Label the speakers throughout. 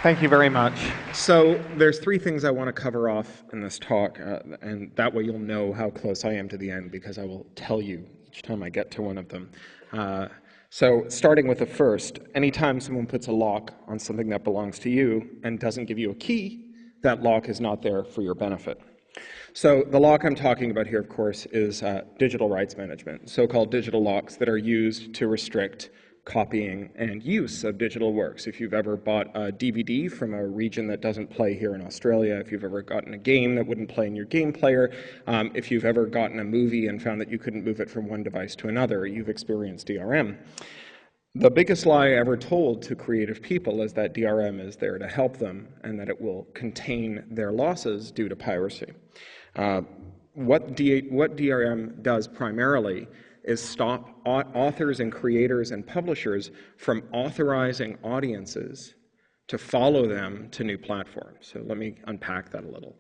Speaker 1: Thank you very much. So there's three things I want to cover off in this talk, and that way you'll know how close I am to the end, because I will tell you each time I get to one of them. So starting with the first, anytime someone puts a lock on something that belongs to you and doesn't give you a key, that lock is not there for your benefit. So the lock I'm talking about here, of course, is digital rights management, so-called digital locks that are used to restrict copying and use of digital works. If you've ever bought a DVD from a region that doesn't play here in Australia, if you've ever gotten a game that wouldn't play in your game player, if you've ever gotten a movie and found that you couldn't move it from one device to another, you've experienced DRM. The biggest lie ever told to creative people is that DRM is there to help them and that it will contain their losses due to piracy. What DRM does primarily is stop authors and creators and publishers from authorizing audiences to follow them to new platforms. So let me unpack that a little.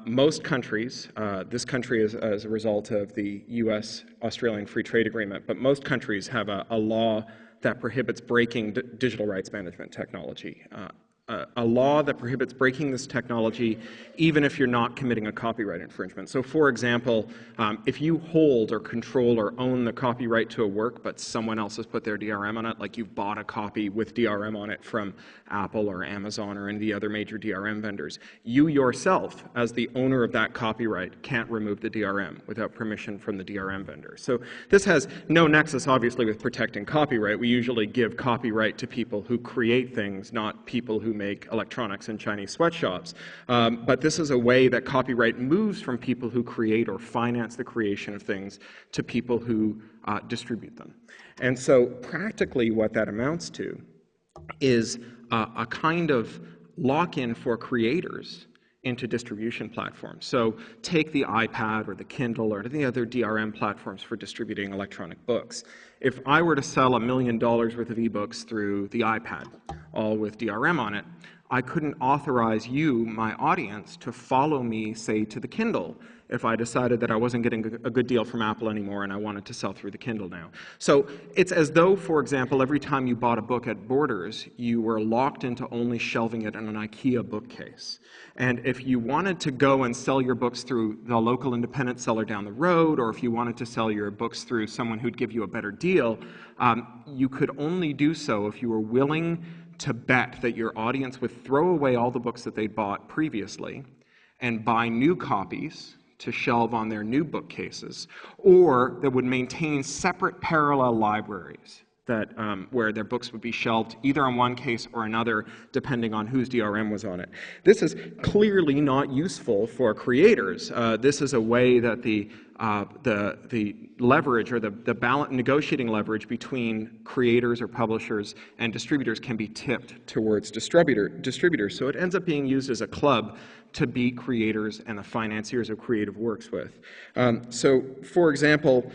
Speaker 1: Most countries, this country is as a result of the US-Australian Free Trade Agreement, but most countries have a law that prohibits breaking digital rights management technology. A law that prohibits breaking this technology even if you're not committing a copyright infringement. So for example, if you hold or control or own the copyright to a work but someone else has put their DRM on it, like you've bought a copy with DRM on it from Apple or Amazon or any of the other major DRM vendors, you yourself, as the owner of that copyright, can't remove the DRM without permission from the DRM vendor. So this has no nexus, obviously, with protecting copyright. We usually give copyright to people who create things, not people who make electronics in Chinese sweatshops. But this is a way that copyright moves from people who create or finance the creation of things to people who distribute them. And so practically what that amounts to is a kind of lock-in for creators into distribution platforms. So take the iPad or the Kindle or any other DRM platforms for distributing electronic books. If I were to sell $1 million worth of ebooks through the iPad, all with DRM on it, I couldn't authorize you, my audience, to follow me, say, to the Kindle if I decided that I wasn't getting a good deal from Apple anymore and I wanted to sell through the Kindle now. So it's as though, for example, every time you bought a book at Borders, you were locked into only shelving it in an IKEA bookcase. And if you wanted to go and sell your books through the local independent seller down the road, or if you wanted to sell your books through someone who'd give you a better deal, you could only do so if you were willing to bet that your audience would throw away all the books that they'd bought previously and buy new copies to shelve on their new bookcases, or that would maintain separate parallel libraries that, where their books would be shelved either on one case or another, depending on whose DRM was on it. This is clearly not useful for creators. This is a way that the leverage or the negotiating leverage between creators or publishers and distributors can be tipped towards distributors. So it ends up being used as a club to beat creators and the financiers of creative works with. So, for example,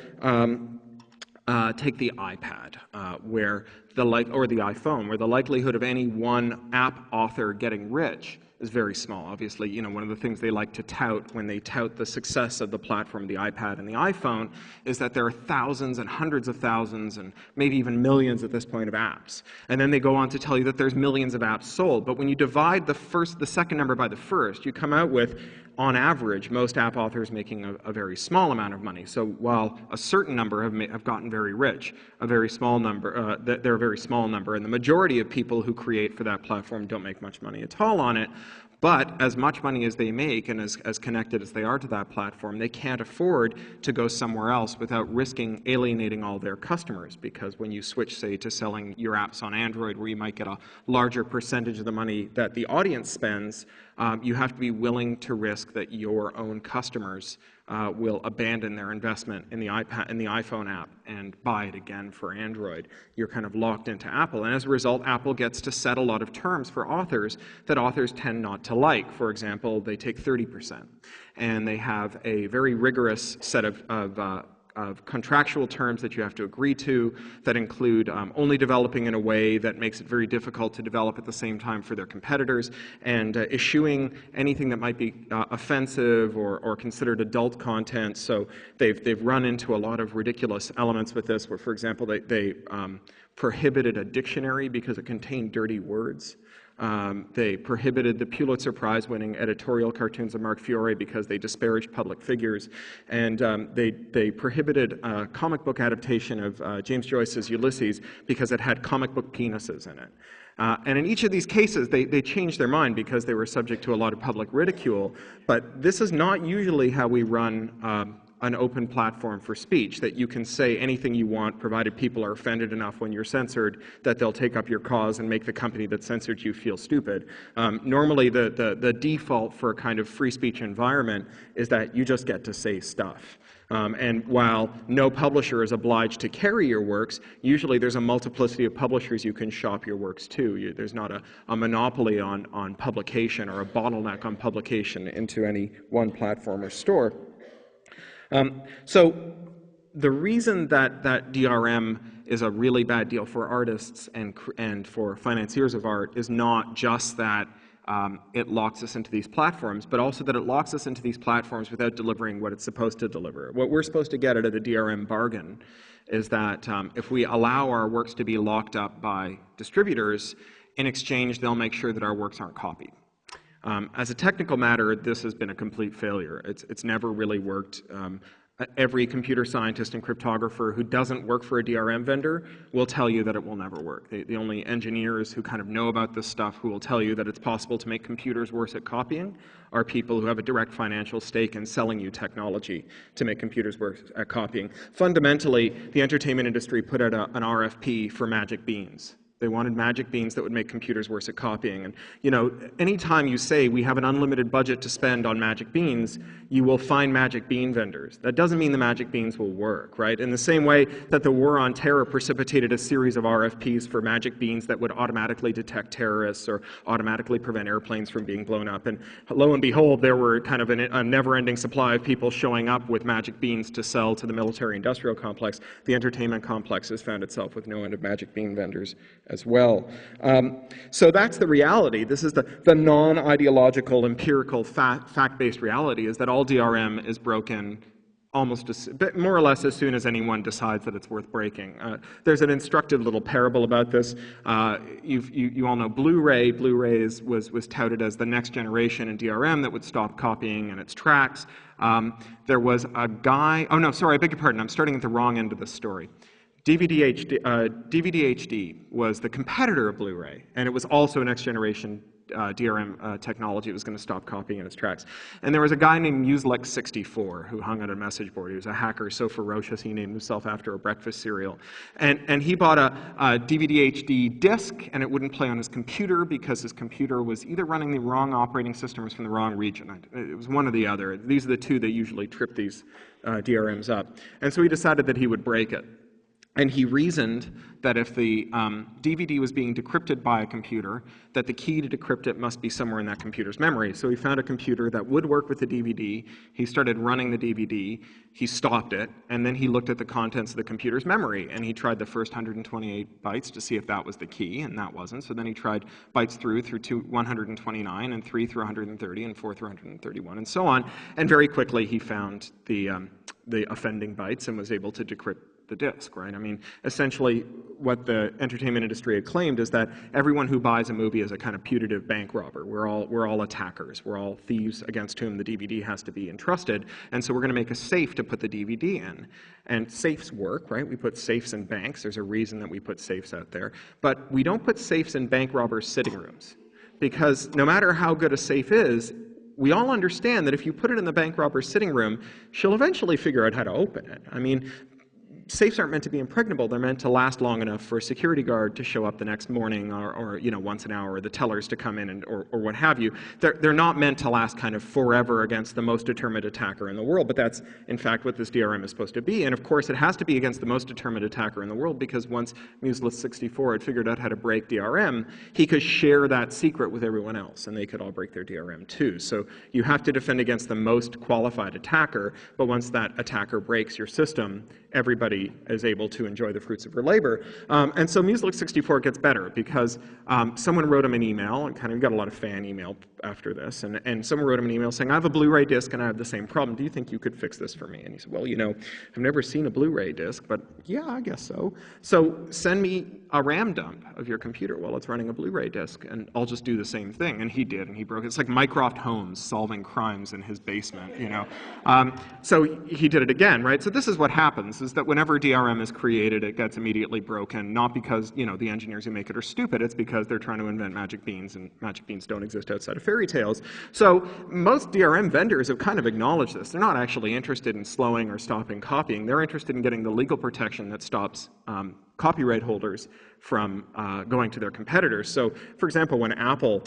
Speaker 1: take the iPad, or the iPhone, where the likelihood of any one app author getting rich is very small. Obviously, you know, one of the things they like to tout when they tout the success of the platform, the iPad and the iPhone, is that there are thousands and hundreds of thousands and maybe even millions at this point of apps. And then they go on to tell you that there's millions of apps sold. But when you divide the second number by the first, you come out with, on average, most app authors making a very small amount of money. So while a certain number have gotten very rich, a very small number, they're a very small number, and the majority of people who create for that platform don't make much money at all on it. But as much money as they make and as connected as they are to that platform, they can't afford to go somewhere else without risking alienating all their customers, because when you switch, say, to selling your apps on Android, where you might get a larger percentage of the money that the audience spends, you have to be willing to risk that your own customers will abandon their investment in the iPhone app and buy it again for Android. You're kind of locked into Apple, and as a result, Apple gets to set a lot of terms for authors that authors tend not to like. For example, they take 30%, and they have a very rigorous set of contractual terms that you have to agree to that include only developing in a way that makes it very difficult to develop at the same time for their competitors, and issuing anything that might be offensive or considered adult content. So they've run into a lot of ridiculous elements with this, where, for example, they prohibited a dictionary because it contained dirty words. They prohibited the Pulitzer Prize-winning editorial cartoons of Mark Fiore because they disparaged public figures. And they prohibited a comic book adaptation of James Joyce's Ulysses because it had comic book penises in it. And in each of these cases, they changed their mind because they were subject to a lot of public ridicule. But this is not usually how we run an open platform for speech, that you can say anything you want, provided people are offended enough when you're censored that they'll take up your cause and make the company that censored you feel stupid. Normally, the default for a kind of free speech environment is that you just get to say stuff. And while no publisher is obliged to carry your works, usually there's a multiplicity of publishers you can shop your works to. There's not a monopoly on publication or a bottleneck on publication into any one platform or store. So the reason that DRM is a really bad deal for artists and for financiers of art is not just that it locks us into these platforms, but also that it locks us into these platforms without delivering what it's supposed to deliver. What we're supposed to get out of the DRM bargain is that if we allow our works to be locked up by distributors, in exchange they'll make sure that our works aren't copied. As a technical matter, this has been a complete failure. It's never really worked. Every computer scientist and cryptographer who doesn't work for a DRM vendor will tell you that it will never work. The only engineers who kind of know about this stuff who will tell you that it's possible to make computers worse at copying are people who have a direct financial stake in selling you technology to make computers worse at copying. Fundamentally, the entertainment industry put out an RFP for magic beans. They wanted magic beans that would make computers worse at copying. And, you know, anytime you say we have an unlimited budget to spend on magic beans, you will find magic bean vendors. That doesn't mean the magic beans will work, right? In the same way that the war on terror precipitated a series of RFPs for magic beans that would automatically detect terrorists or automatically prevent airplanes from being blown up. And lo and behold, there were kind of a never-ending supply of people showing up with magic beans to sell to the military-industrial complex. The entertainment complex has found itself with no end of magic bean vendors as well. So that's the reality. This is the non-ideological, empirical, fact-based reality, is that all DRM is broken almost more or less as soon as anyone decides that it's worth breaking. There's an instructive little parable about this. You all know Blu-ray. Blu-ray was touted as the next generation in DRM that would stop copying in its tracks. There was a guy, oh no, sorry, I beg your pardon, I'm starting at the wrong end of the story. DVD HD was the competitor of Blu-ray, and it was also a next-generation DRM technology. It was going to stop copying in its tracks. And there was a guy named Muselec64 who hung on a message board. He was a hacker so ferocious he named himself after a breakfast cereal. And he bought a DVD HD disc, and it wouldn't play on his computer because his computer was either running the wrong operating system or was from the wrong region. It was one or the other. These are the two that usually trip these DRMs up. And so he decided that he would break it. And he reasoned that if the DVD was being decrypted by a computer, that the key to decrypt it must be somewhere in that computer's memory. So he found a computer that would work with the DVD. He started running the DVD. He stopped it. And then he looked at the contents of the computer's memory. And he tried the first 128 bytes to see if that was the key, and that wasn't. So then he tried bytes through 129, and 3 through 130, and 4 through 131, and so on. And very quickly he found the offending bytes and was able to decrypt the disc, right? I mean, essentially what the entertainment industry had claimed is that everyone who buys a movie is a kind of putative bank robber. We're all attackers. We're all thieves against whom the DVD has to be entrusted. And so we're going to make a safe to put the DVD in. And safes work, right? We put safes in banks. There's a reason that we put safes out there. But we don't put safes in bank robbers' sitting rooms. Because no matter how good a safe is, we all understand that if you put it in the bank robber's sitting room, she'll eventually figure out how to open it. I mean, safes aren't meant to be impregnable. They're meant to last long enough for a security guard to show up the next morning or you know, once an hour, or the tellers to come in or what have you. They're not meant to last kind of forever against the most determined attacker in the world, but that's in fact what this DRM is supposed to be. And of course it has to be against the most determined attacker in the world, because once Muselec64 had figured out how to break DRM, he could share that secret with everyone else and they could all break their DRM too. So you have to defend against the most qualified attacker, but once that attacker breaks your system, everybody humanity is able to enjoy the fruits of her labor. And so Music 64 gets better because someone wrote him an email, and kind of got a lot of fan email after this, and someone wrote him an email saying, I have a Blu-ray disc and I have the same problem. Do you think you could fix this for me? And he said, well, you know, I've never seen a Blu-ray disc, but yeah, I guess so. So send me a RAM dump of your computer while it's running a Blu-ray disc, and I'll just do the same thing. And he did, and he broke it. It's like Mycroft Holmes solving crimes in his basement, you know. So he did it again, right? So this is what happens, is that whenever DRM is created, it gets immediately broken, not because, you know, the engineers who make it are stupid, it's because they're trying to invent magic beans, and magic beans don't exist outside of fairy tales. So most DRM vendors have kind of acknowledged this. They're not actually interested in slowing or stopping copying. They're interested in getting the legal protection that stops copyright holders from going to their competitors. So, for example, when Apple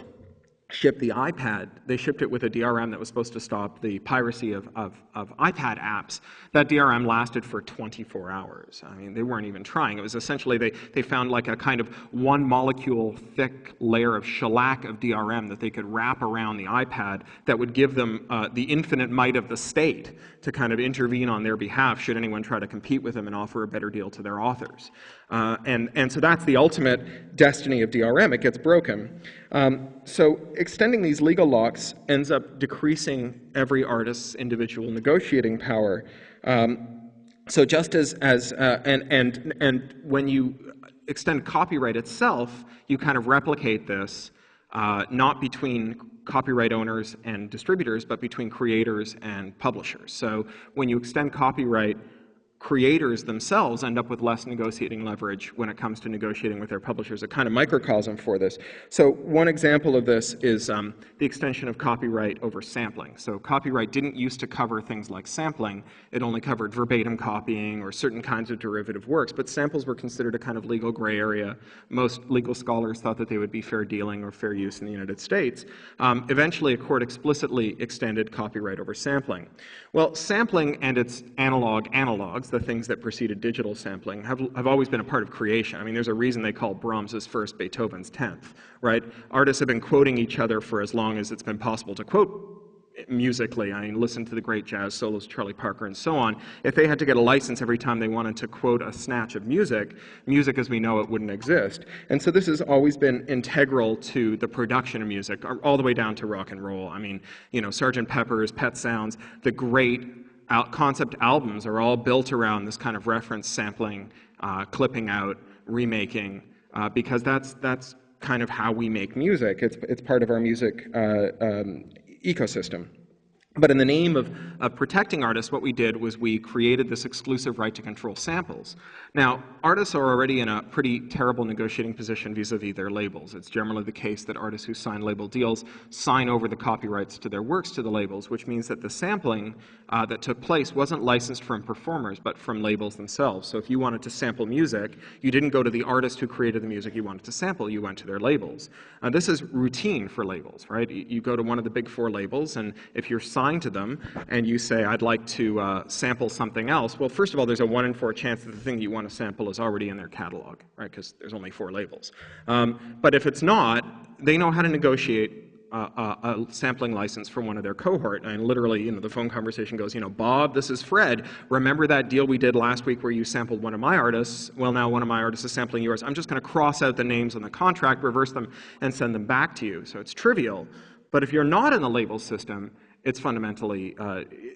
Speaker 1: shipped the iPad, they shipped it with a DRM that was supposed to stop the piracy of iPad apps. That DRM lasted for 24 hours. I mean, they weren't even trying. It was essentially, they found like a kind of one molecule thick layer of shellac of DRM that they could wrap around the iPad that would give them the infinite might of the state to kind of intervene on their behalf should anyone try to compete with them and offer a better deal to their authors. And so that's the ultimate destiny of DRM. It gets broken. So extending these legal locks ends up decreasing every artist's individual negotiating power. So just and when you extend copyright itself, you kind of replicate this, not between copyright owners and distributors, but between creators and publishers. So when you extend copyright, creators themselves end up with less negotiating leverage when it comes to negotiating with their publishers, a kind of microcosm for this. So one example of this is the extension of copyright over sampling. So copyright didn't used to cover things like sampling. It only covered verbatim copying or certain kinds of derivative works, but samples were considered a kind of legal gray area. Most legal scholars thought that they would be fair dealing or fair use in the United States. Eventually, a court explicitly extended copyright over sampling. Well, sampling and its analogs, the things that preceded digital sampling, have always been a part of creation. I mean, there's a reason they call Brahms's first Beethoven's 10th, right? Artists have been quoting each other for as long as it's been possible to quote musically. I mean, listen to the great jazz solos, Charlie Parker and so on. If they had to get a license every time they wanted to quote a snatch of music, music as we know it wouldn't exist. And so this has always been integral to the production of music, all the way down to rock and roll. I mean, you know, Sgt. Pepper's, Pet Sounds, the great concept albums are all built around this kind of reference sampling, clipping out, remaking, because that's kind of how we make music. It's part of our music ecosystem. But in the name of protecting artists, what we did was we created this exclusive right to control samples. Now, artists are already in a pretty terrible negotiating position vis-a-vis their labels. It's generally the case that artists who sign label deals sign over the copyrights to their works to the labels, which means that the sampling that took place wasn't licensed from performers, but from labels themselves. So if you wanted to sample music, you didn't go to the artist who created the music you wanted to sample, you went to their labels. This is routine for labels, right? You go to one of the big four labels, and if you're to them and you say, I'd like to sample something else, well, first of all, there's a 1 in 4 chance that the thing you want to sample is already in their catalog, right? Because there's only 4 labels. But if it's not, they know how to negotiate a sampling license from one of their cohort. And literally, you know, the phone conversation goes, you know, Bob, this is Fred. Remember that deal we did last week where you sampled one of my artists? Well, now one of my artists is sampling yours. I'm just going to cross out the names on the contract, reverse them, and send them back to you. So it's trivial. But if you're not in the label system, it's fundamentally,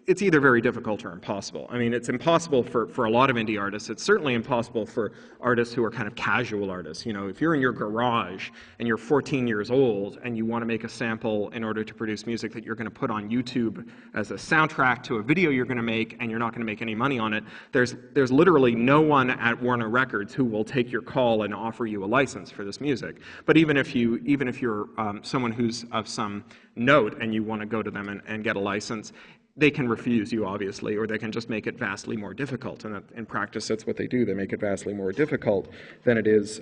Speaker 1: it's either very difficult or impossible. I mean, it's impossible for a lot of indie artists. It's certainly impossible for artists who are kind of casual artists. You know, if you're in your garage and you're 14 years old and you want to make a sample in order to produce music that you're going to put on YouTube as a soundtrack to a video you're going to make, and you're not going to make any money on it, there's literally no one at Warner Records who will take your call and offer you a license for this music. But even if you're someone who's of some note and you want to go to them and get a license, they can refuse you, obviously, or they can just make it vastly more difficult. And in practice, that's what they do. They make it vastly more difficult than it is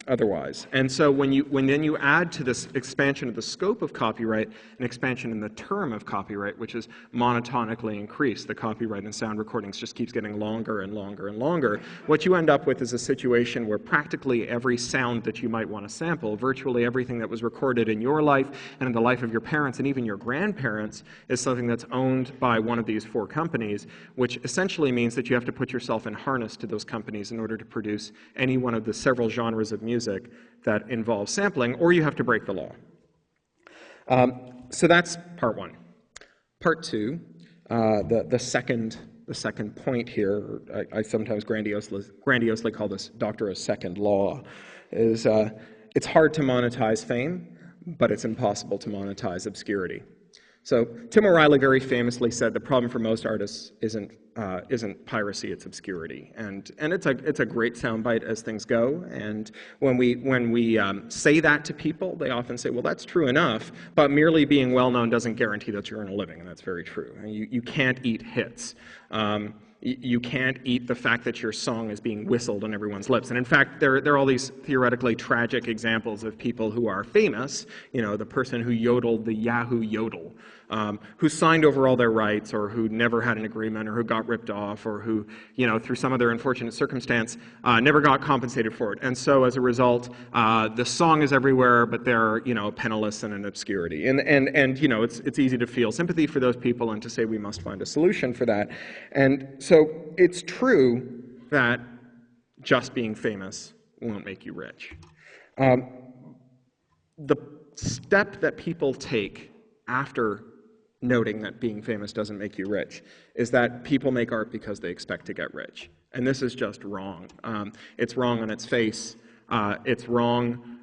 Speaker 1: otherwise. And so when then you add to this expansion of the scope of copyright an expansion in the term of copyright, which is monotonically increased, the copyright in sound recordings just keeps getting longer and longer and longer, what you end up with is a situation where practically every sound that you might want to sample, virtually everything that was recorded in your life and in the life of your parents and even your grandparents, is something that's owned managed by one of these 4 companies, which essentially means that you have to put yourself in harness to those companies in order to produce any one of the several genres of music that involve sampling, or you have to break the law. So that's part 1. Part 2, the second point here, I sometimes grandiosely call this Doctorow's second law, is it's hard to monetize fame, but it's impossible to monetize obscurity. So Tim O'Reilly very famously said the problem for most artists isn't piracy, it's obscurity, and it's a great soundbite as things go. And when we say that to people, they often say, well, that's true enough, but merely being well known doesn't guarantee that you earn a living, and that's very true. You can't eat hits. You can't eat the fact that your song is being whistled on everyone's lips. And in fact, there are all these theoretically tragic examples of people who are famous, you know, the person who yodeled the Yahoo yodel, who signed over all their rights, or who never had an agreement, or who got ripped off, or who, you know, through some other unfortunate circumstance, never got compensated for it. And so as a result, the song is everywhere, but they're, you know, penniless and in obscurity. And you know, it's easy to feel sympathy for those people and to say we must find a solution for that. And so it's true that just being famous won't make you rich. The step that people take after noting that being famous doesn't make you rich is that people make art because they expect to get rich. And this is just wrong. It's wrong on its face. It's wrong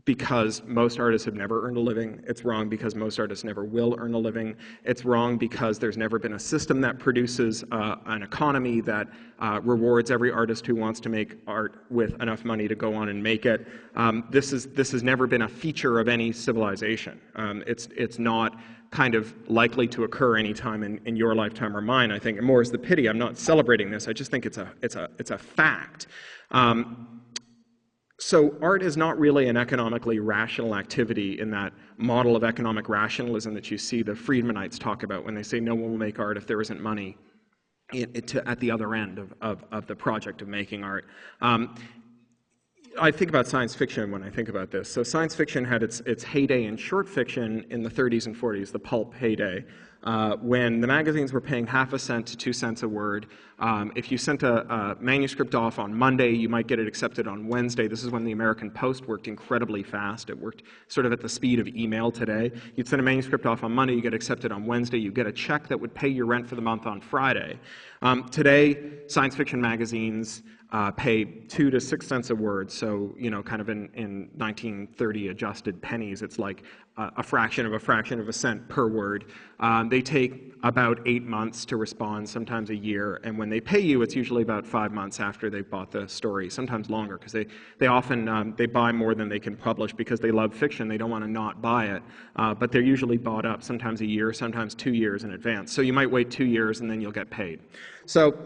Speaker 1: because most artists have never earned a living. It's wrong because most artists never will earn a living. It's wrong because there's never been a system that produces an economy that rewards every artist who wants to make art with enough money to go on and make it. This has never been a feature of any civilization. It's not kind of likely to occur anytime in your lifetime or mine, I think. And more is the pity. I'm not celebrating this. I just think it's a fact. So art is not really an economically rational activity in that model of economic rationalism that you see the Friedmanites talk about when they say no one will make art if there isn't money at the other end of the project of making art. I think about science fiction when I think about this. So science fiction had its heyday in short fiction in the 30s and 40s, the pulp heyday, when the magazines were paying half a cent to 2 cents a word. If you sent a manuscript off on Monday, you might get it accepted on Wednesday. This is when the American Post worked incredibly fast. It worked sort of at the speed of email today. You'd send a manuscript off on Monday, you get accepted on Wednesday, you get a check that would pay your rent for the month on Friday. Today, science fiction magazines pay 2 to 6 cents a word, so, you know, kind of in 1930 adjusted pennies, it's like a fraction of a cent per word. They take about 8 months to respond, sometimes a year, and when they pay you, it's usually about 5 months after they've bought the story, sometimes longer, because they often they buy more than they can publish because they love fiction. They don't want to not buy it, but they're usually bought up sometimes a year, sometimes 2 years in advance. So you might wait 2 years and then you'll get paid. So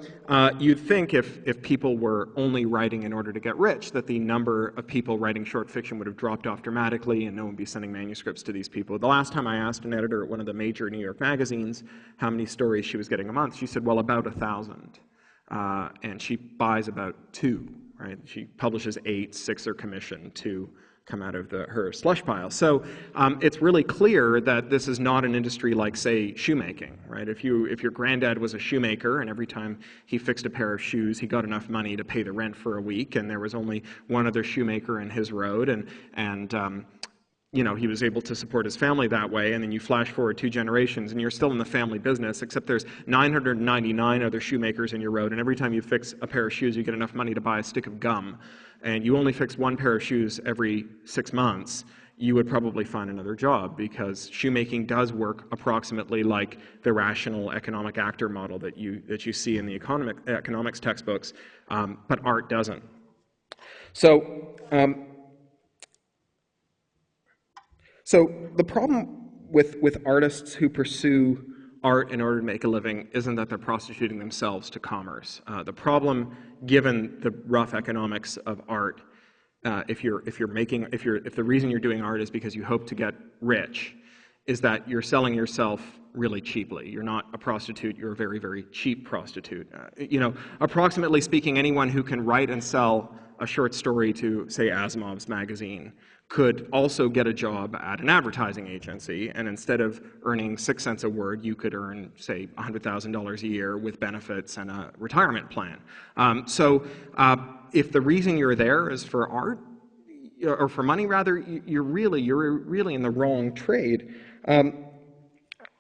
Speaker 1: you'd think if people were only writing in order to get rich, that the number of people writing short fiction would have dropped off dramatically and no one would be sending manuscripts to these people. The last time I asked an editor at one of the major New York magazines how many stories she was getting a month, she said, well, about 1,000. And she buys about 2, right? She publishes 8, 6 are commissioned, 2 come out of her slush pile. So it's really clear that this is not an industry like, say, shoemaking, right? If your granddad was a shoemaker and every time he fixed a pair of shoes, he got enough money to pay the rent for a week, and there was only one other shoemaker in his road, and you know, he was able to support his family that way, and then you flash forward 2 generations and you're still in the family business, except there's 999 other shoemakers in your road, and every time you fix a pair of shoes, you get enough money to buy a stick of gum, and you only fix 1 pair of shoes every 6 months, you would probably find another job, because shoemaking does work approximately like the rational economic actor model that you see in the economics textbooks, but art doesn't. So the problem with artists who pursue art in order to make a living isn't that they're prostituting themselves to commerce. The problem, given the rough economics of art, if the reason you're doing art is because you hope to get rich, is that you're selling yourself really cheaply. You're not a prostitute, you're a very, very cheap prostitute. Approximately speaking, anyone who can write and sell a short story to, say, Asimov's magazine could also get a job at an advertising agency, and instead of earning 6 cents a word, you could earn, say, $100,000 a year with benefits and a retirement plan. If the reason you're there is for art, or for money rather, you're really in the wrong trade.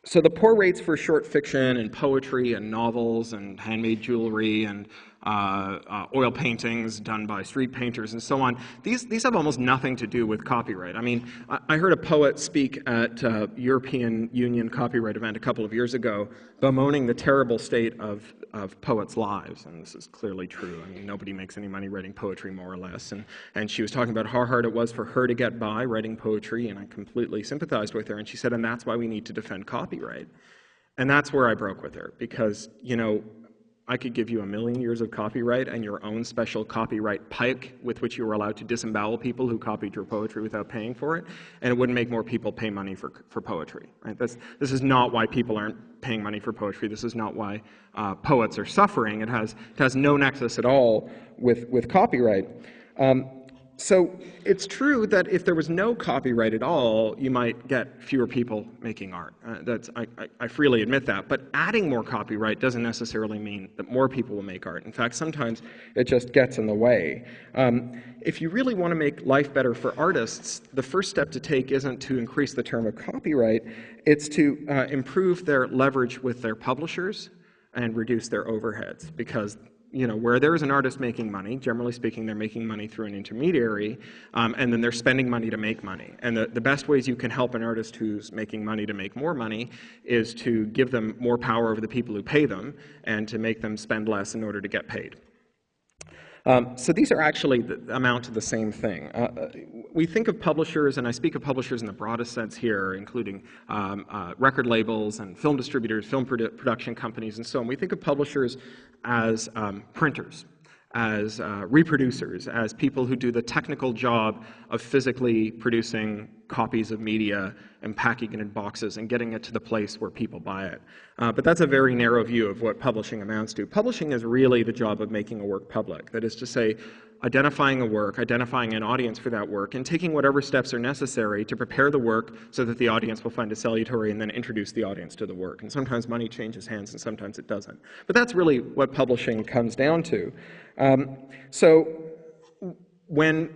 Speaker 1: So the poor rates for short fiction and poetry and novels and handmade jewelry and oil paintings done by street painters and so on, these have almost nothing to do with copyright. I mean, I heard a poet speak at a European Union copyright event a couple of years ago, bemoaning the terrible state of poets' lives, and this is clearly true. I mean, nobody makes any money writing poetry, more or less, and she was talking about how hard it was for her to get by writing poetry, and I completely sympathized with her, and she said, and that's why we need to defend copyright. And that's where I broke with her, because, I could give you 1,000,000 years of copyright and your own special copyright pike with which you were allowed to disembowel people who copied your poetry without paying for it, and it wouldn't make more people pay money for poetry. Right? This is not why people aren't paying money for poetry. This is not why poets are suffering. It has no nexus at all with copyright. So it's true that if there was no copyright at all, you might get fewer people making art. I freely admit that. But adding more copyright doesn't necessarily mean that more people will make art. In fact, sometimes it just gets in the way. If you really want to make life better for artists, the first step to take isn't to increase the term of copyright. It's to improve their leverage with their publishers and reduce their overheads, because where there is an artist making money, generally speaking, they're making money through an intermediary, and then they're spending money to make money. And the best ways you can help an artist who's making money to make more money is to give them more power over the people who pay them and to make them spend less in order to get paid. So these are actually amount to the same thing. We think of publishers, and I speak of publishers in the broadest sense here, including record labels and film distributors, film production companies, and so on. We think of publishers as printers, as reproducers, as people who do the technical job of physically producing copies of media and packing it in boxes and getting it to the place where people buy it. But that's a very narrow view of what publishing amounts to. Publishing is really the job of making a work public. That is to say, identifying a work, identifying an audience for that work, and taking whatever steps are necessary to prepare the work so that the audience will find it salutary and then introduce the audience to the work. And sometimes money changes hands and sometimes it doesn't. But that's really what publishing comes down to. So when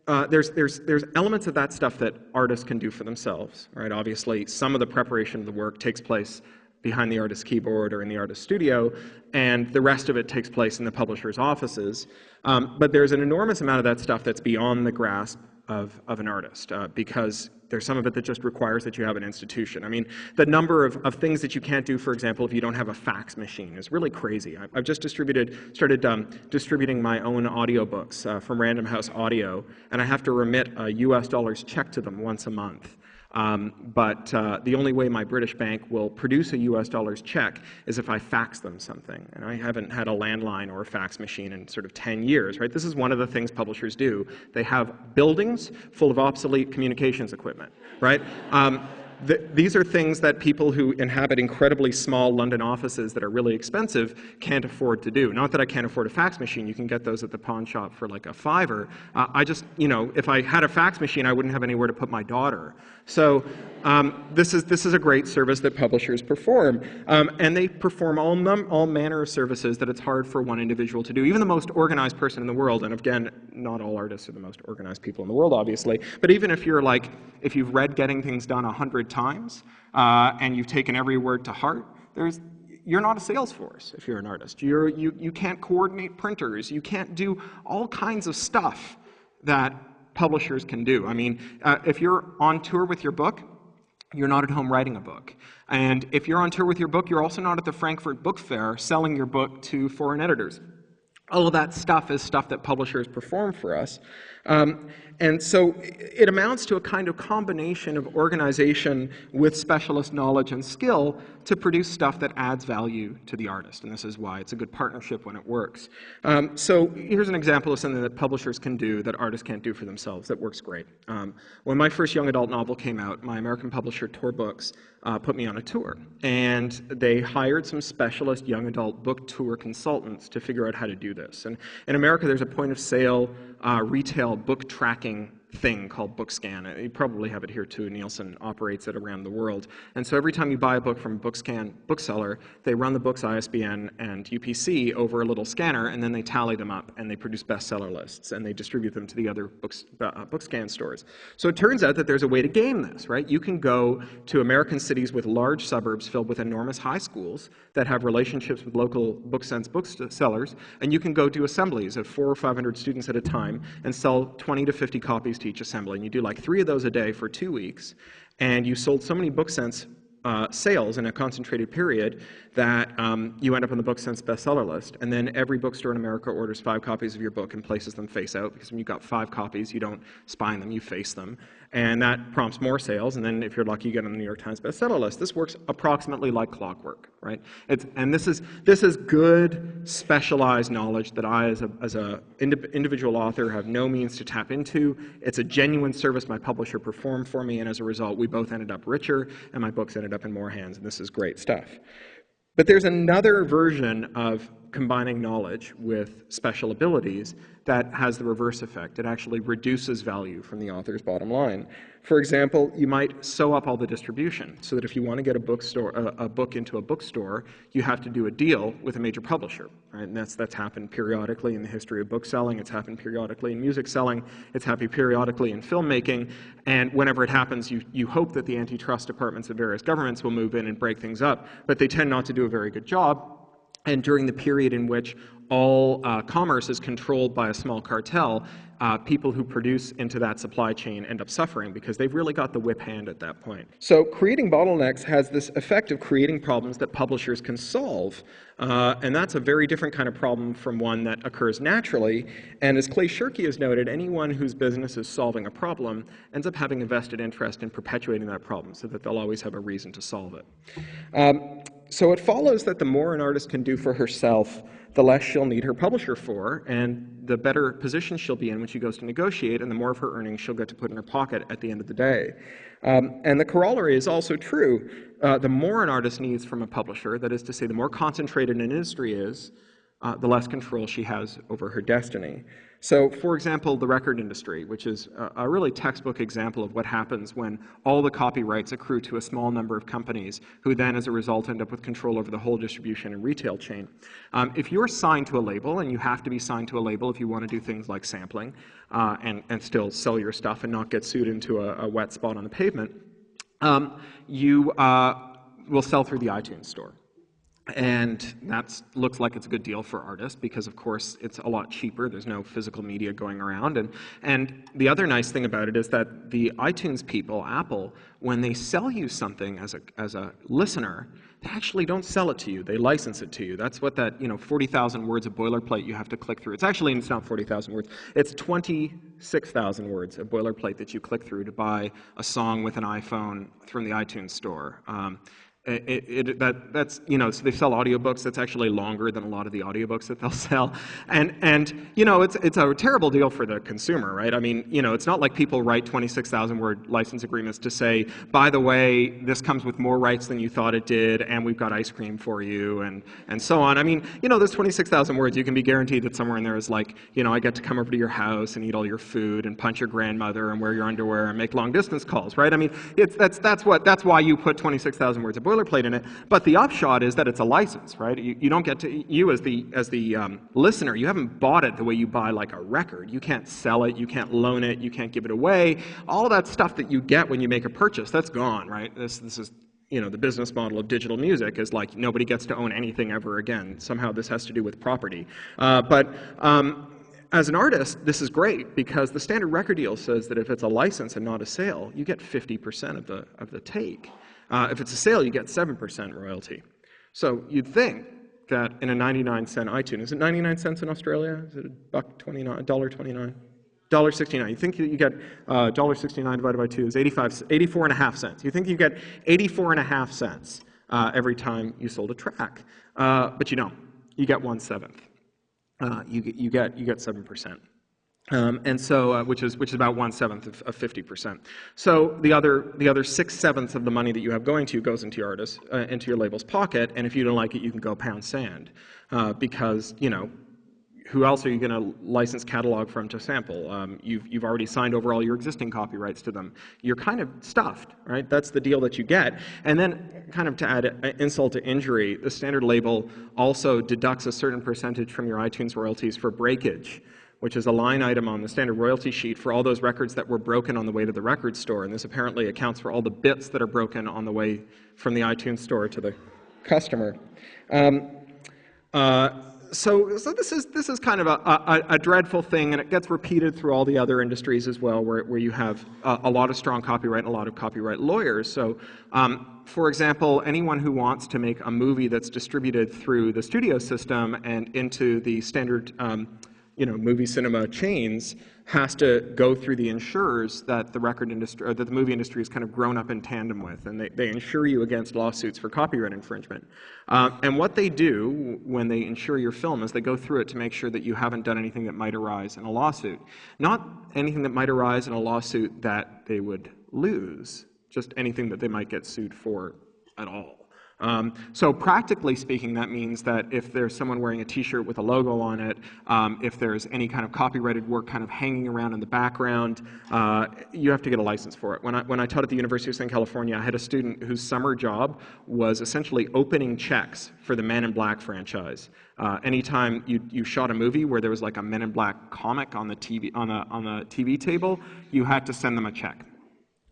Speaker 1: there's elements of that stuff that artists can do for themselves, right? Obviously, some of the preparation of the work takes place behind the artist's keyboard or in the artist's studio, and the rest of it takes place in the publisher's offices. But there's an enormous amount of that stuff that's beyond the grasp of an artist, because there's some of it that just requires that you have an institution. I mean, the number of things that you can't do, for example, if you don't have a fax machine is really crazy. I've just started distributing my own audiobooks from Random House Audio, and I have to remit a US dollars check to them once a month. But the only way my British bank will produce a US dollars check is if I fax them something. And I haven't had a landline or a fax machine in sort of 10 years, right? This is one of the things publishers do. They have buildings full of obsolete communications equipment, right? These are things that people who inhabit incredibly small London offices that are really expensive can't afford to do. Not that I can't afford a fax machine. You can get those at the pawn shop for like a $5. I just, if I had a fax machine, I wouldn't have anywhere to put my daughter. So this is a great service that publishers perform. And they perform all manner of services that it's hard for one individual to do. Even the most organized person in the world, and again, not all artists are the most organized people in the world, obviously, but even if you've read Getting Things Done 100 times, and you've taken every word to heart, you're not a sales force if you're an artist. You can't coordinate printers. You can't do all kinds of stuff that publishers can do. I mean, if you're on tour with your book, you're not at home writing a book. And if you're on tour with your book, you're also not at the Frankfurt Book Fair selling your book to foreign editors. All of that stuff is stuff that publishers perform for us. And so it amounts to a kind of combination of organization with specialist knowledge and skill to produce stuff that adds value to the artist, and this is why it's a good partnership when it works. So here's an example of something that publishers can do that artists can't do for themselves that works great. When my first young adult novel came out, my American publisher, Tor Books, put me on a tour, and they hired some specialist young adult book tour consultants to figure out how to do this. And in America, there's a point-of-sale retail book tracking thing called BookScan. You probably have it here too. Nielsen operates it around the world. And so every time you buy a book from a BookScan bookseller, they run the book's ISBN and UPC over a little scanner, and then they tally them up, and they produce bestseller lists, and they distribute them to the other BookScan stores. So it turns out that there's a way to game this, right? You can go to American cities with large suburbs filled with enormous high schools that have relationships with local BookSense booksellers, and you can go do assemblies of 400 or 500 students at a time and sell 20 to 50 copies to each assembly, and you do like 3 of those a day for 2 weeks, and you sold so many BookSense sales in a concentrated period that you end up on the BookSense bestseller list, and then every bookstore in America orders 5 copies of your book and places them face out, because when you've got 5 copies, you don't spine them, you face them, and that prompts more sales, and then if you're lucky, you get on the New York Times bestseller list. This works approximately like clockwork, right? And this is good, specialized knowledge that I, as a individual author, have no means to tap into. It's a genuine service my publisher performed for me, and as a result, we both ended up richer, and my books ended up in more hands, and this is great stuff. But there's another version of combining knowledge with special abilities that has the reverse effect. It actually reduces value from the author's bottom line. For example, you might sew up all the distribution so that if you want to get a book into a bookstore, you have to do a deal with a major publisher. Right? And that's happened periodically in the history of book selling. It's happened periodically in music selling. It's happened periodically in filmmaking. And whenever it happens, you hope that the antitrust departments of various governments will move in and break things up, but they tend not to do a very good job. And during the period in which all commerce is controlled by a small cartel, people who produce into that supply chain end up suffering because they've really got the whip hand at that point. So creating bottlenecks has this effect of creating problems that publishers can solve. And that's a very different kind of problem from one that occurs naturally. And as Clay Shirky has noted, anyone whose business is solving a problem ends up having a vested interest in perpetuating that problem so that they'll always have a reason to solve it. So it follows that the more an artist can do for herself, the less she'll need her publisher for, and the better position she'll be in when she goes to negotiate, and the more of her earnings she'll get to put in her pocket at the end of the day. And the corollary is also true. The more an artist needs from a publisher, that is to say, the more concentrated an industry is, the less control she has over her destiny. So, for example, the record industry, which is a really textbook example of what happens when all the copyrights accrue to a small number of companies who then, as a result, end up with control over the whole distribution and retail chain. If you're signed to a label, and you have to be signed to a label if you want to do things like sampling and still sell your stuff and not get sued into a wet spot on the pavement, you will sell through the iTunes store. And that looks like it's a good deal for artists because, of course, it's a lot cheaper. There's no physical media going around. And the other nice thing about it is that the iTunes people, Apple, when they sell you something as a listener, they actually don't sell it to you. They license it to you. That's what that 40,000 words of boilerplate you have to click through. It's not 40,000 words. It's 26,000 words of boilerplate that you click through to buy a song with an iPhone from the iTunes store. So they sell audiobooks. That's actually longer than a lot of the audiobooks that they'll sell. And it's a terrible deal for the consumer, right? I mean, it's not like people write 26,000 word license agreements to say, by the way, this comes with more rights than you thought it did, and we've got ice cream for you, and so on. I mean, there's 26,000 words. You can be guaranteed that somewhere in there is like, I get to come over to your house and eat all your food and punch your grandmother and wear your underwear and make long distance calls, right? I mean, that's why you put 26,000 words of boilerplate in it, but the upshot is that it's a license, right? You don't get to, you as the listener, you haven't bought it the way you buy like a record. You can't sell it, you can't loan it, you can't give it away. All that stuff that you get when you make a purchase, that's gone, right? This is the business model of digital music is like nobody gets to own anything ever again. Somehow this has to do with property. As an artist, this is great because the standard record deal says that if it's a license and not a sale, you get 50% of the take. If it's a sale, you get 7% royalty. So you'd think that in a 99-cent iTunes, is it 99 cents in Australia? Is it $1.29, $1.29? $1.69. You think you get $1.69 divided by 2 is 84.5 cents. You think you get 84.5 cents every time you sold a track. But you don't. You get 1/7. You get 7%. And so, which is about 1/7 of 50%. So the other 6/7 of the money that you have going to you goes into your artist, into your label's pocket. And if you don't like it, you can go pound sand, because who else are you going to license catalog from to sample? You've already signed over all your existing copyrights to them. You're kind of stuffed, right? That's the deal that you get. And then, kind of to add insult to injury, the standard label also deducts a certain percentage from your iTunes royalties for breakage, which is a line item on the standard royalty sheet for all those records that were broken on the way to the record store. And this apparently accounts for all the bits that are broken on the way from the iTunes store to the customer. So this is kind of a dreadful thing, and it gets repeated through all the other industries as well, where you have a lot of strong copyright and a lot of copyright lawyers. So, for example, anyone who wants to make a movie that's distributed through the studio system and into the standard movie cinema chains has to go through the insurers that the record industry, or that the movie industry has kind of grown up in tandem with, and they insure you against lawsuits for copyright infringement. And what they do when they insure your film is they go through it to make sure that you haven't done anything that might arise in a lawsuit. Not anything that might arise in a lawsuit that they would lose, just anything that they might get sued for at all. So practically speaking, that means that if there's someone wearing a t-shirt with a logo on it, if there's any kind of copyrighted work kind of hanging around in the background, you have to get a license for it. When I taught at the University of Southern California, I had a student whose summer job was essentially opening checks for the Men in Black franchise. Anytime you shot a movie where there was like a Men in Black comic on the TV, on the TV table, you had to send them a check.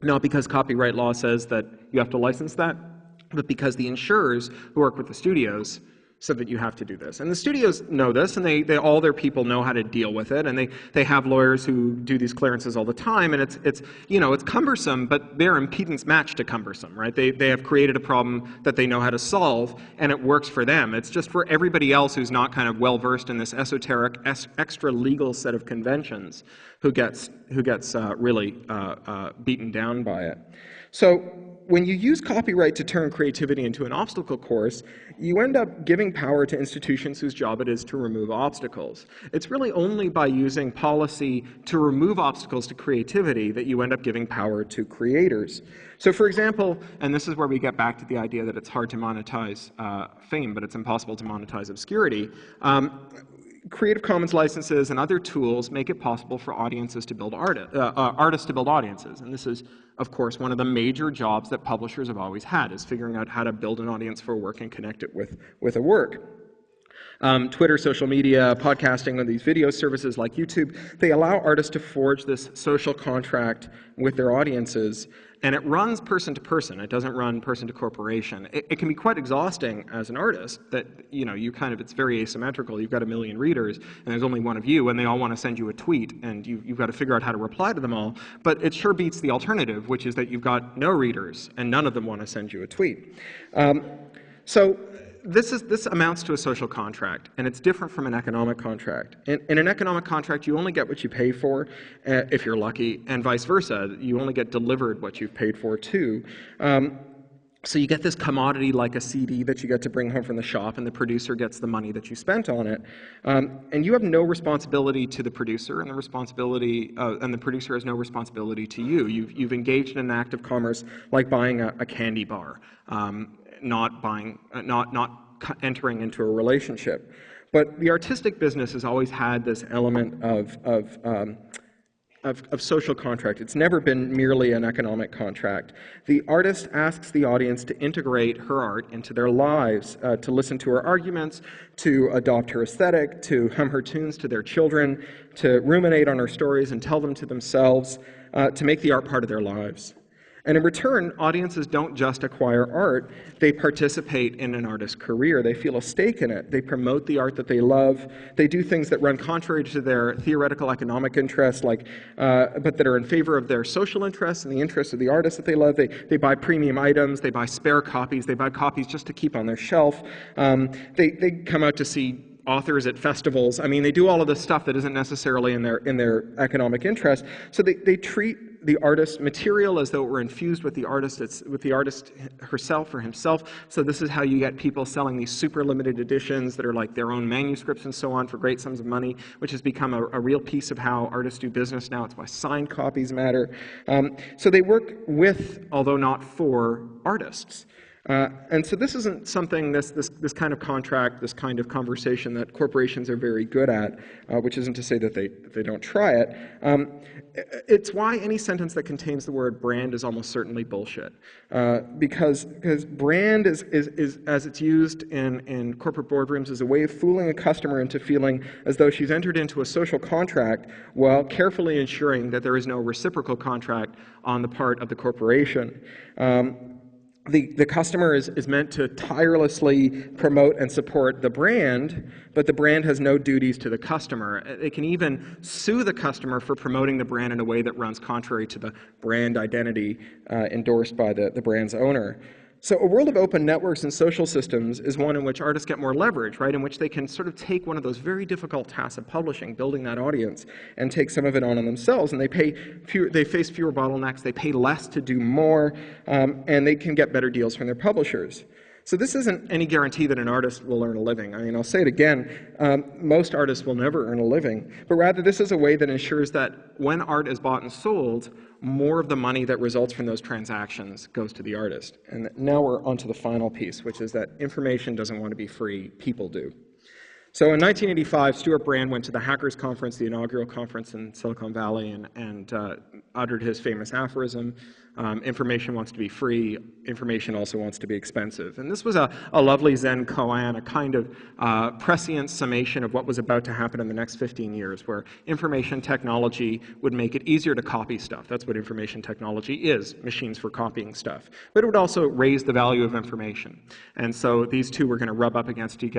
Speaker 1: Not because copyright law says that you have to license that, but because the insurers who work with the studios said that you have to do this. And the studios know this, and they all their people know how to deal with it, and they have lawyers who do these clearances all the time, and it's cumbersome, but they're impedance matched to cumbersome, right? They have created a problem that they know how to solve, and it works for them. It's just for everybody else who's not kind of well-versed in this esoteric, extra legal set of conventions who gets really beaten down by it. So when you use copyright to turn creativity into an obstacle course, you end up giving power to institutions whose job it is to remove obstacles. It's really only by using policy to remove obstacles to creativity that you end up giving power to creators. So for example, and this is where we get back to the idea that it's hard to monetize fame, but it's impossible to monetize obscurity. Creative Commons licenses and other tools make it possible for audiences to build artists to build audiences. And this is, of course, one of the major jobs that publishers have always had, is figuring out how to build an audience for a work and connect it with a work. Twitter, social media, podcasting, and these video services like YouTube, they allow artists to forge this social contract with their audiences, and it runs person to person. It doesn't run person to corporation. It can be quite exhausting as an artist that, it's very asymmetrical. You've got 1 million readers, and there's only one of you, and they all want to send you a tweet, and you've got to figure out how to reply to them all. But it sure beats the alternative, which is that you've got no readers, and none of them want to send you a tweet. This amounts to a social contract, and it's different from an economic contract. In an economic contract, you only get what you pay for, if you're lucky, and vice versa. You only get delivered what you've paid for, too. So you get this commodity like a CD that you get to bring home from the shop, and the producer gets the money that you spent on it. And you have no responsibility to the producer, and the producer has no responsibility to you. You've engaged in an act of commerce like buying a candy bar. Not entering into a relationship. But the artistic business has always had this element of social contract. It's never been merely an economic contract. The artist asks the audience to integrate her art into their lives, to listen to her arguments, to adopt her aesthetic, to hum her tunes to their children, to ruminate on her stories and tell them to themselves, to make the art part of their lives. And in return, audiences don't just acquire art, they participate in an artist's career. They feel a stake in it. They promote the art that they love. They do things that run contrary to their theoretical economic interests, but that are in favor of their social interests and the interests of the artists that they love. They buy premium items, they buy spare copies, they buy copies just to keep on their shelf. They come out to see authors at festivals. I mean, they do all of this stuff that isn't necessarily in their economic interest. So they treat the artist material as though it were infused with the artist, with the artist herself or himself. So this is how you get people selling these super limited editions that are like their own manuscripts and so on for great sums of money, which has become a real piece of how artists do business now. It's why signed copies matter. So they work with, although not for, artists. And so this isn't something, this kind of contract, this kind of conversation that corporations are very good at, which isn't to say that they don't try it. It's why any sentence that contains the word brand is almost certainly bullshit. Because brand is, as it's used in corporate boardrooms, is a way of fooling a customer into feeling as though she's entered into a social contract while carefully ensuring that there is no reciprocal contract on the part of the corporation. The customer is meant to tirelessly promote and support the brand, but the brand has no duties to the customer. It can even sue the customer for promoting the brand in a way that runs contrary to the brand identity endorsed by the brand's owner. So a world of open networks and social systems is one in which artists get more leverage, right? In which they can sort of take one of those very difficult tasks of publishing, building that audience, and take some of it on themselves. And they face fewer bottlenecks, they pay less to do more, and they can get better deals from their publishers. So this isn't any guarantee that an artist will earn a living. I mean, I'll say it again, most artists will never earn a living, but rather this is a way that ensures that when art is bought and sold, more of the money that results from those transactions goes to the artist. And now we're on to the final piece, which is that information doesn't want to be free, people do. So in 1985, Stuart Brand went to the Hackers Conference, the inaugural conference in Silicon Valley, and uttered his famous aphorism, information wants to be free, information also wants to be expensive. And this was a lovely Zen koan, a kind of prescient summation of what was about to happen in the next 15 years, where information technology would make it easier to copy stuff. That's what information technology is, machines for copying stuff. But it would also raise the value of information. And so these two were going to rub up against each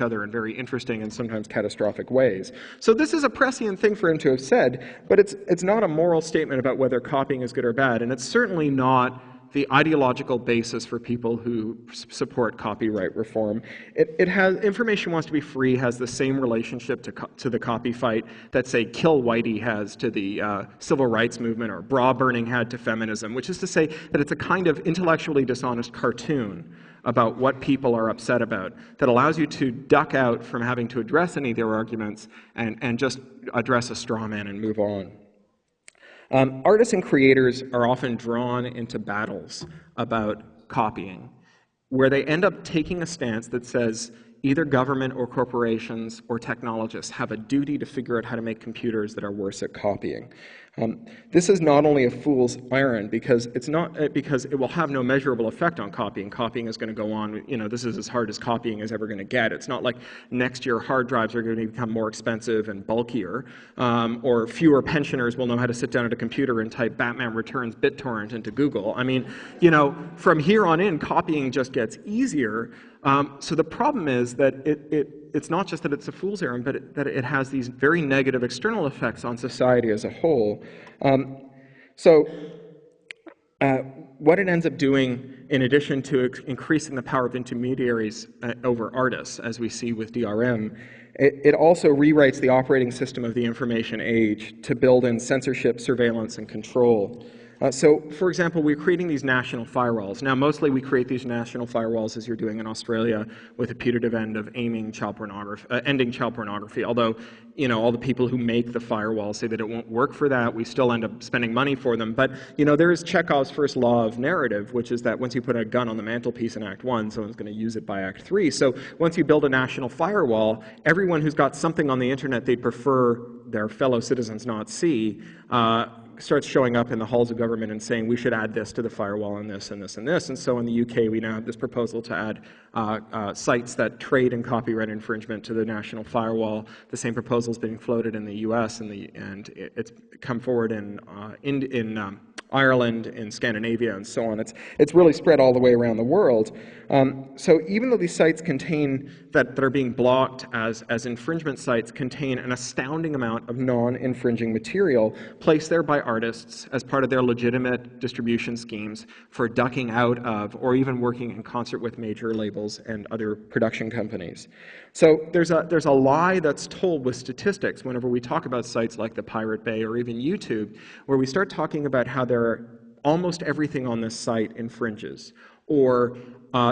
Speaker 1: other in very interesting and sometimes catastrophic ways. So this is a prescient thing for him to have said, but it's not a moral statement about whether copying is good or bad. And it's certainly not the ideological basis for people who support copyright reform. It has, information wants to be free has the same relationship to the copy fight that, say, Kill Whitey has to the civil rights movement, or bra burning had to feminism, which is to say that it's a kind of intellectually dishonest cartoon about what people are upset about that allows you to duck out from having to address any of their arguments and just address a straw man and move on. Artists and creators are often drawn into battles about copying, where they end up taking a stance that says either government or corporations or technologists have a duty to figure out how to make computers that are worse at copying. This is not only a fool's errand because it will have no measurable effect on copying. Copying is going to go on. You know, this is as hard as copying is ever going to get. It's not like next year hard drives are going to become more expensive and bulkier, or fewer pensioners will know how to sit down at a computer and type Batman Returns BitTorrent into Google. I mean, you know, from here on in, copying just gets easier. So the problem is that it's not just that it's a fool's errand, but that it has these very negative external effects on society as a whole. What it ends up doing, in addition to increasing the power of intermediaries over artists, as we see with DRM, it also rewrites the operating system of the information age to build in censorship, surveillance, and control. So, for example, we're creating these national firewalls. Now, mostly we create these national firewalls, as you're doing in Australia, with a putative end of ending child pornography. Although, you know, all the people who make the firewall say that it won't work for that. We still end up spending money for them. But, you know, there is Chekhov's first law of narrative, which is that once you put a gun on the mantelpiece in Act 1, someone's going to use it by Act 3. So once you build a national firewall, everyone who's got something on the internet they'd prefer their fellow citizens not see, starts showing up in the halls of government and saying we should add this to the firewall and this and this and this. And so in the UK we now have this proposal to add sites that trade in copyright infringement to the national firewall. The same proposal is being floated in the US, and it's come forward in Ireland, in Scandinavia, and so on. It's really spread all the way around the world. So even though these sites contain, that are being blocked as infringement sites, contain an astounding amount of non-infringing material placed there by artists as part of their legitimate distribution schemes for ducking out of, or even working in concert with major labels and other production companies. So there's a lie that's told with statistics whenever we talk about sites like the Pirate Bay or even YouTube, where we start talking about how almost everything on this site infringes, or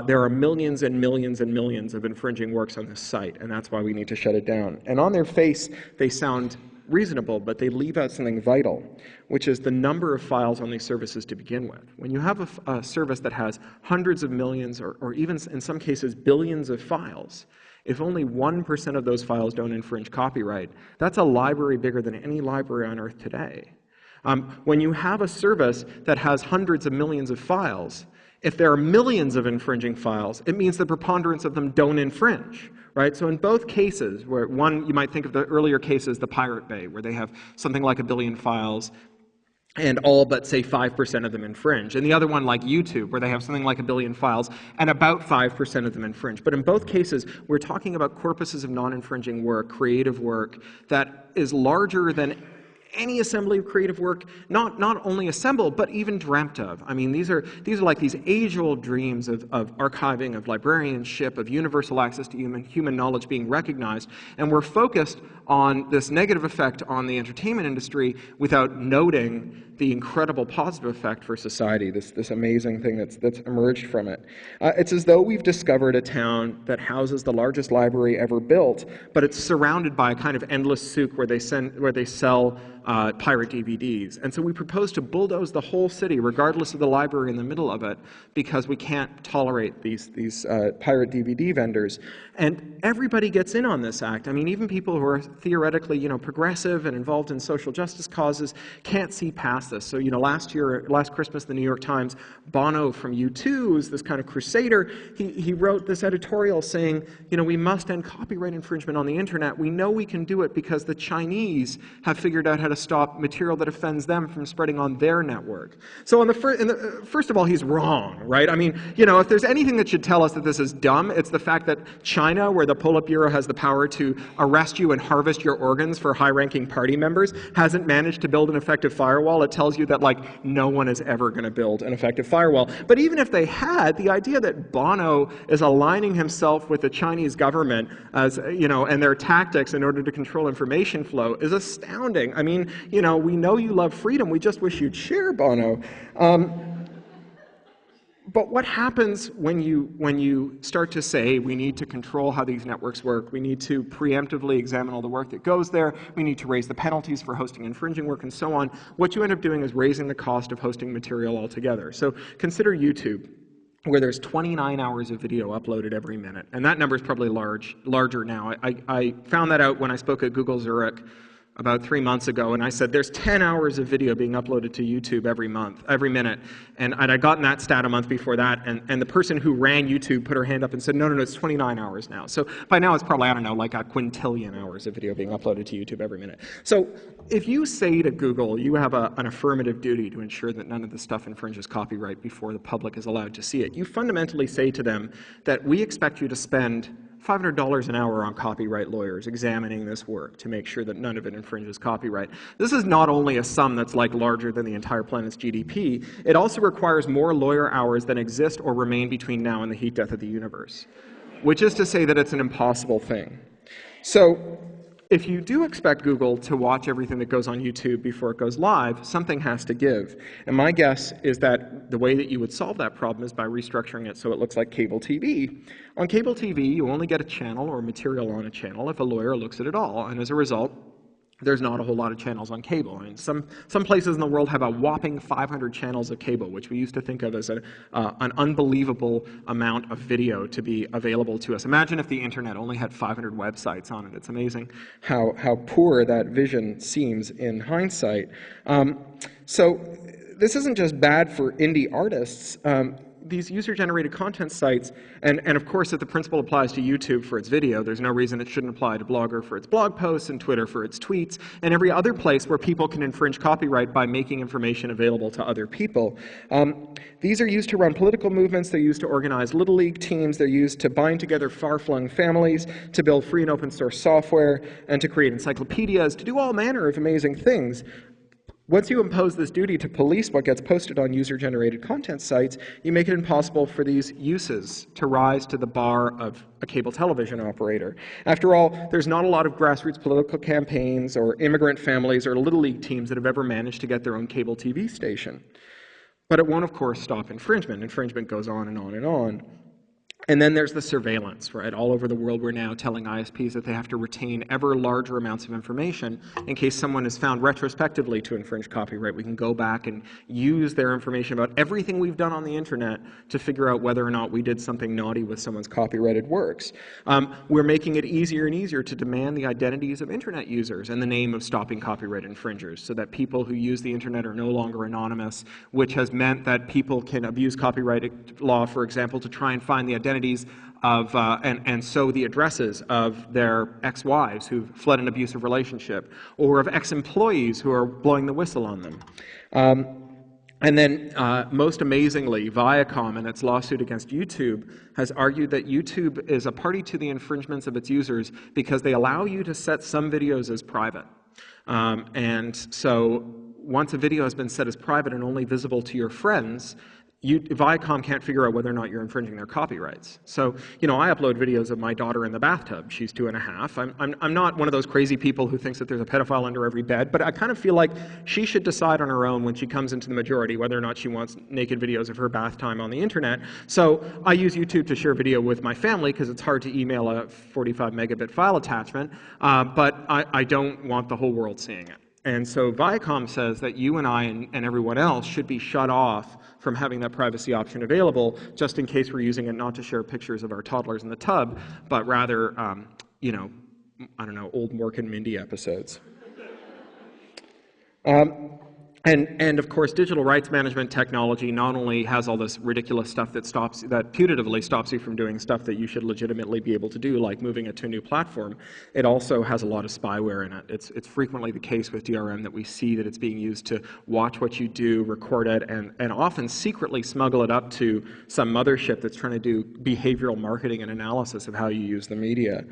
Speaker 1: there are millions and millions and millions of infringing works on this site, and that's why we need to shut it down. And on their face, they sound reasonable, but they leave out something vital, which is the number of files on these services to begin with. When you have a service that has hundreds of millions, or even in some cases billions of files, if only 1% of those files don't infringe copyright, that's a library bigger than any library on earth today. When you have a service that has hundreds of millions of files, if there are millions of infringing files, it means the preponderance of them don't infringe, right? So in both cases, where one, you might think of the earlier cases, the Pirate Bay, where they have something like 1 billion files, and all but, say, 5% of them infringe. And the other one, like YouTube, where they have something like 1 billion files, and about 5% of them infringe. But in both cases, we're talking about corpuses of non-infringing work, creative work, that is larger than any assembly of creative work, not only assembled, but even dreamt of. I mean, these are like these age-old dreams of archiving, of librarianship, of universal access to human knowledge being recognized, and we're focused on this negative effect on the entertainment industry without noting the incredible positive effect for society, this amazing thing that's emerged from it. It's as though we've discovered a town that houses the largest library ever built, but it's surrounded by a kind of endless souk where they sell pirate DVDs. And so we propose to bulldoze the whole city, regardless of the library in the middle of it, because we can't tolerate these pirate DVD vendors. And everybody gets in on this act. I mean, even people who are theoretically, progressive and involved in social justice causes can't see past this. So, last Christmas, the New York Times, Bono from U2, who's this kind of crusader, he wrote this editorial saying, we must end copyright infringement on the internet. We know we can do it because the Chinese have figured out how to stop material that offends them from spreading on their network. So first of all, he's wrong, right? I mean, if there's anything that should tell us that this is dumb, it's the fact that China, where the Politburo has the power to arrest you and harvest your organs for high-ranking party members, hasn't managed to build an effective firewall. It tells you that, no one is ever going to build an effective firewall. But even if they had, the idea that Bono is aligning himself with the Chinese government as, and their tactics in order to control information flow is astounding. I mean, we know you love freedom. We just wish you'd share, Bono. But what happens when you start to say we need to control how these networks work, we need to preemptively examine all the work that goes there, we need to raise the penalties for hosting infringing work, and so on? What you end up doing is raising the cost of hosting material altogether. So consider YouTube, where there's 29 hours of video uploaded every minute, and that number is probably larger now. I found that out when I spoke at Google Zurich about 3 months ago, and I said there's 10 hours of video being uploaded to YouTube every minute, and I'd gotten that stat a month before that, and the person who ran YouTube put her hand up and said, no, it's 29 hours now. So by now it's probably, like a quintillion hours of video being uploaded to YouTube every minute. So if you say to Google you have an affirmative duty to ensure that none of this stuff infringes copyright before the public is allowed to see it, you fundamentally say to them that we expect you to spend $500 an hour on copyright lawyers examining this work to make sure that none of it infringes copyright. This is not only a sum that's larger than the entire planet's GDP, it also requires more lawyer hours than exist or remain between now and the heat death of the universe, which is to say that it's an impossible thing. So if you do expect Google to watch everything that goes on YouTube before it goes live, something has to give. And my guess is that the way that you would solve that problem is by restructuring it so it looks like cable TV. On cable TV, you only get a channel or material on a channel if a lawyer looks at it all, and as a result, there's not a whole lot of channels on cable. I mean, some places in the world have a whopping 500 channels of cable, which we used to think of as an unbelievable amount of video to be available to us. Imagine if the internet only had 500 websites on it. It's amazing how poor that vision seems in hindsight. So this isn't just bad for indie artists. these user-generated content sites, and of course if the principle applies to YouTube for its video, there's no reason it shouldn't apply to Blogger for its blog posts and Twitter for its tweets, and every other place where people can infringe copyright by making information available to other people. These are used to run political movements, they're used to organize Little League teams, they're used to bind together far-flung families, to build free and open source software, and to create encyclopedias, to do all manner of amazing things. Once you impose this duty to police what gets posted on user-generated content sites, you make it impossible for these uses to rise to the bar of a cable television operator. After all, there's not a lot of grassroots political campaigns or immigrant families or Little League teams that have ever managed to get their own cable TV station. But it won't, of course, stop infringement. Infringement goes on and on and on. And then there's the surveillance, right? All over the world, we're now telling ISPs that they have to retain ever larger amounts of information in case someone is found retrospectively to infringe copyright. We can go back and use their information about everything we've done on the internet to figure out whether or not we did something naughty with someone's copyrighted works. We're making it easier and easier to demand the identities of internet users in the name of stopping copyright infringers, so that people who use the internet are no longer anonymous, which has meant that people can abuse copyright law, for example, to try and find the identities of, and so the addresses of their ex-wives who've fled an abusive relationship, or of ex-employees who are blowing the whistle on them. And then, most amazingly, Viacom, in its lawsuit against YouTube, has argued that YouTube is a party to the infringements of its users because they allow you to set some videos as private. And so once a video has been set as private and only visible to your friends, Viacom can't figure out whether or not you're infringing their copyrights. So, you know, I upload videos of my daughter in the bathtub. She's 2.5. I'm not one of those crazy people who thinks that there's a pedophile under every bed, but I kind of feel like she should decide on her own when she comes into the majority whether or not she wants naked videos of her bath time on the internet. So I use YouTube to share video with my family because it's hard to email a 45 megabit file attachment, but I don't want the whole world seeing it. And so Viacom says that you and I and everyone else should be shut off from having that privacy option available, just in case we're using it not to share pictures of our toddlers in the tub, but rather, you know, I don't know, old Mork and Mindy episodes. And of course, digital rights management technology not only has all this ridiculous stuff that putatively stops you from doing stuff that you should legitimately be able to do, like moving it to a new platform, it also has a lot of spyware in it. It's frequently the case with DRM that we see that it's being used to watch what you do, record it, and often secretly smuggle it up to some mothership that's trying to do behavioral marketing and analysis of how you use the media.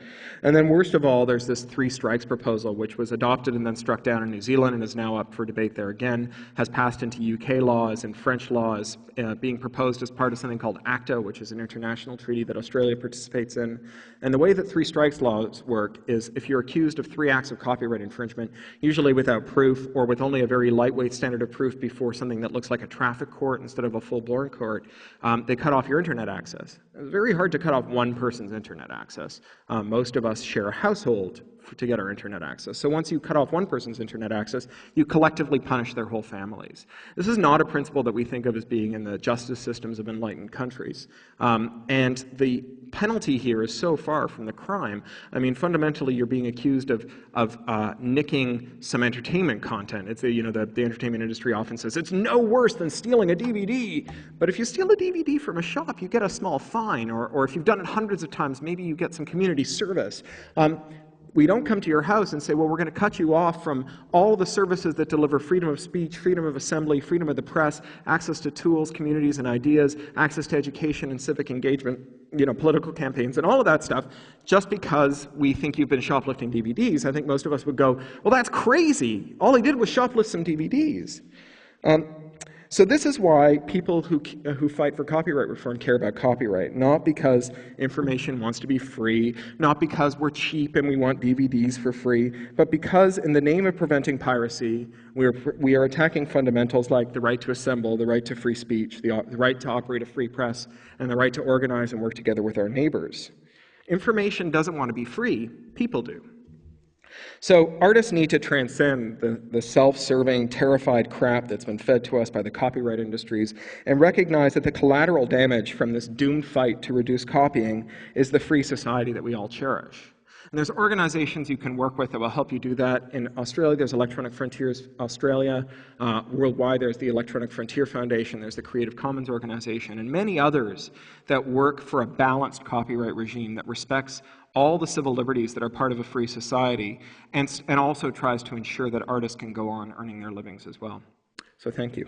Speaker 1: And then worst of all, there's this 3 strikes proposal, which was adopted and then struck down in New Zealand and is now up for debate there again. Has passed into UK laws and French laws, being proposed as part of something called ACTA, which is an international treaty that Australia participates in. And the way that 3 strikes laws work is if you're accused of 3 acts of copyright infringement, usually without proof or with only a very lightweight standard of proof before something that looks like a traffic court instead of a full-blown court, they cut off your internet access. It's very hard to cut off one person's internet access. Most of us share a household to get our internet access. So once you cut off one person's internet access, you collectively punish their whole families. This is not a principle that we think of as being in the justice systems of enlightened countries. And the penalty here is so far from the crime. I mean, fundamentally, you're being accused of nicking some entertainment content. It's the entertainment industry often says it's no worse than stealing a DVD. But if you steal a DVD from a shop, you get a small fine, or if you've done it hundreds of times, maybe you get some community service. We don't come to your house and say, well, we're going to cut you off from all the services that deliver freedom of speech, freedom of assembly, freedom of the press, access to tools, communities, and ideas, access to education and civic engagement, you know, political campaigns, and all of that stuff, just because we think you've been shoplifting DVDs. I think most of us would go, well, that's crazy. All he did was shoplift some DVDs. So this is why people who fight for copyright reform care about copyright, not because information wants to be free, not because we're cheap and we want DVDs for free, but because in the name of preventing piracy, we are attacking fundamentals like the right to assemble, the right to free speech, the right to operate a free press, and the right to organize and work together with our neighbors. Information doesn't want to be free, people do. So artists need to transcend the self-serving, terrified crap that's been fed to us by the copyright industries and recognize that the collateral damage from this doomed fight to reduce copying is the free society that we all cherish. And there's organizations you can work with that will help you do that. In Australia, there's Electronic Frontiers Australia. Worldwide, there's the Electronic Frontier Foundation. There's the Creative Commons Organization, and many others that work for a balanced copyright regime that respects all the civil liberties that are part of a free society and also tries to ensure that artists can go on earning their livings as well. So thank you.